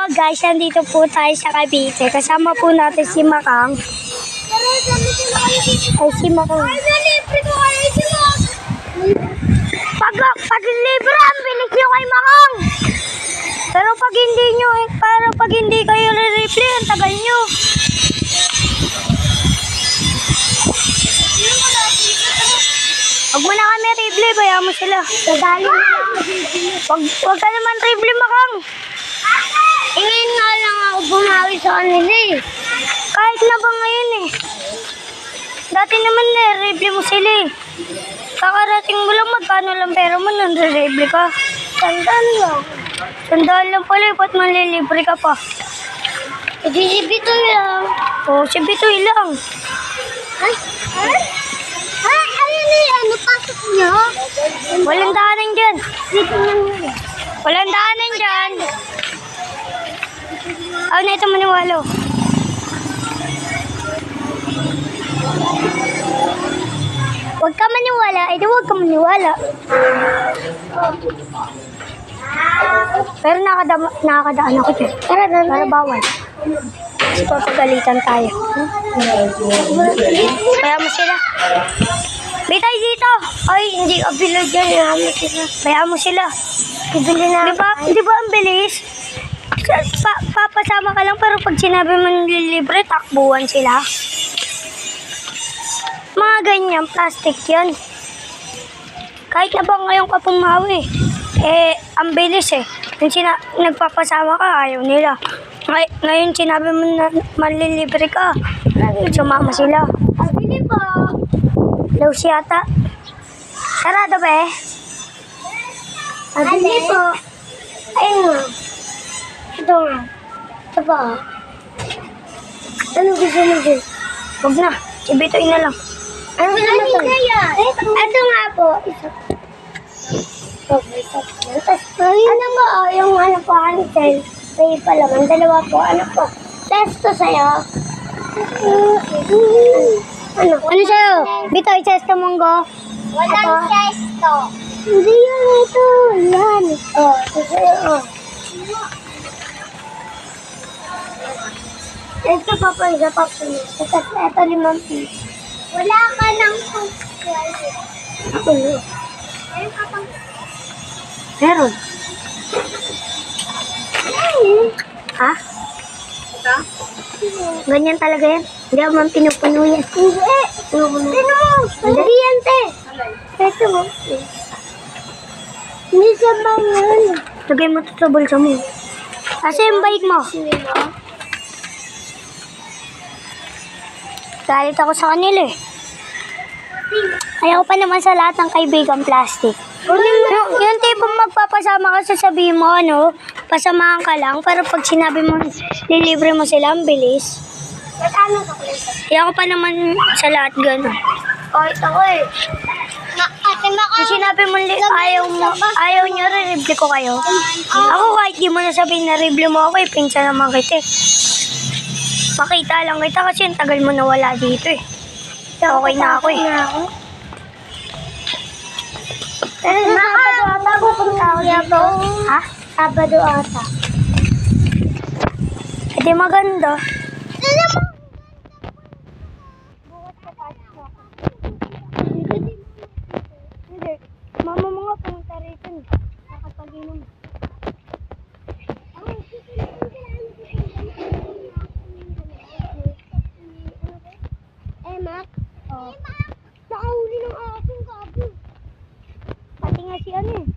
mga guys, nandito po tayo sa Cavite. Kasama po natin si Makang. Ay, si Makang. Pag libre, ang bilis nyo kay Makang. Pero pag hindi kayo re-replay, ang tagal nyo. Huwag mo na kami replay, bayaan mo sila. Huwag ka naman replay, Makang. Ngayon nga lang ako bumawi sa kanila eh. Kahit na ba ngayon eh. Dati naman replay mo sila eh. Kakarating mo lang, magkano lang pera mo, nang-replay ka. Tandaan lang. Sandaan lang pala eh, ba't manlilibre ka pa? Si Bitoy lang. Oo, si Bitoy lang. Ay, ayun eh, ano, pasok nyo? Walang daanan dyan. Dito lang yun. Walang daanan dyan. Na ito maniwalo. Huwag ka maniwala, ito huwag ka maniwala. Pero nakakadaan ako dyan. Para bawal. Kasi papagalitan tayo. Kaya mo sila. Bitay dito! Ay, hindi ka bilog yan. Kaya mo sila. Bibili na. Di ba ang bilis? Papasama ka lang pero pag sinabi mo nililibre, takbuhan sila. Mga ganyan, plastic yan. Kahit na ba ngayon ka pumawi, ang bilis eh. Nagpapasama ka, ayaw nila. Ngayon sinabi mo na manlilibre ka, sumama sila. Bili po. Laus yata. Sarado ba eh? Bili po. Ayun nga. Ito nga. Ito pa. Ano gusto mo dyan? Huwag na, ibitoy na lang. Ano gusto mo ito? Ito nga po. Ano ba yung ano po, Ansel? May palaman. Dalawa po. Ano po? Testo sa'yo. Ano? Ano sa'yo? Bitoy, Chesto Monggo? Walang testo. Hindi yan ito. Yan. Oh, ito sa'yo. Oh. Ito pa po, isa pa po. Ito 5 piso. Wala ka ng social. Ako na. Meron ka pang... Meron. Ha? Ito? Ganyan talaga yan? Hindi ako man pinupuno yan. Hindi. Hindi yan, te. Ito mo. Hindi siya bang yan. Lagay mo ito sa bulsa mo. Kasi yung bike mo. Galit ako sa kanila eh. Ayaw pa naman sa lahat ng kaibigan plastic. Yung tipong magpapasama ka, sasabihin mo, pasamahan ka lang, pero pag sinabi mo, lilibre mo sila, ang bilis. Ayaw pa naman sa lahat gano'n. Kahit ako eh. Kung sinabi mo, ayaw nyo, re-replay ko kayo. Ako kahit di mo nasabihin na replay mo ako, pinsa naman kita eh. Makita lang kita kasi ang tagal mo nawala dito eh. Okay na ako eh. Pero sa Sabado ata, pupunta ako dito. Ha? Sabado ata. Hindi maganda. Alam mo! Hindi. Mama mo nga pumunta rito. Nakapag-inom. Mac? Oh. Nakahuli ng aking gabi. Pati nga si ano eh.